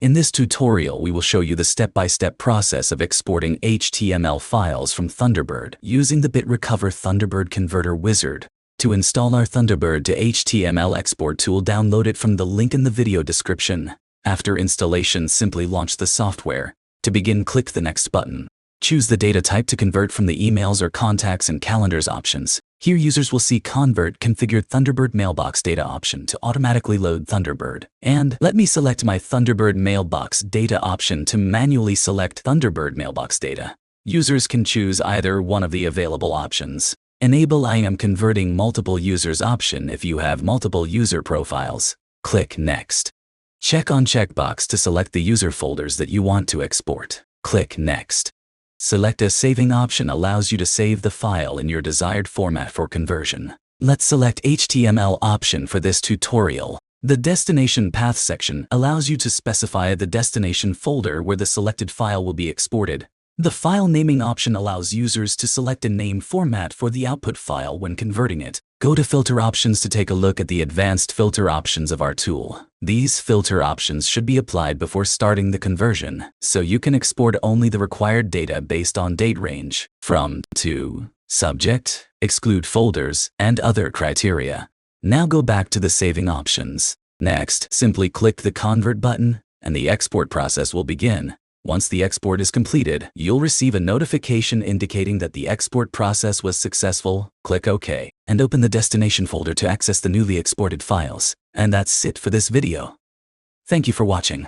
In this tutorial, we will show you the step-by-step process of exporting HTML files from Thunderbird using the BitRecover Thunderbird Converter Wizard. To install our Thunderbird to HTML export tool, download it from the link in the video description. After installation, simply launch the software. To begin, click the Next button. Choose the data type to convert from the emails or contacts and calendars options. Here, users will see Convert Configured Thunderbird Mailbox Data option to automatically load Thunderbird. And let me select my Thunderbird Mailbox Data option to manually select Thunderbird Mailbox Data. Users can choose either one of the available options. Enable I am converting multiple users option if you have multiple user profiles. Click Next. Check on checkbox to select the user folders that you want to export. Click Next. Select a saving option allows you to save the file in your desired format for conversion. Let's select HTML option for this tutorial. The destination path section allows you to specify the destination folder where the selected file will be exported. The file naming option allows users to select a name format for the output file when converting it. Go to filter options to take a look at the advanced filter options of our tool. These filter options should be applied before starting the conversion, so you can export only the required data based on date range, from, to, subject, exclude folders, and other criteria. Now go back to the saving options. Next, simply click the Convert button, and the export process will begin. Once the export is completed, you'll receive a notification indicating that the export process was successful. Click OK, and open the destination folder to access the newly exported files. And that's it for this video. Thank you for watching.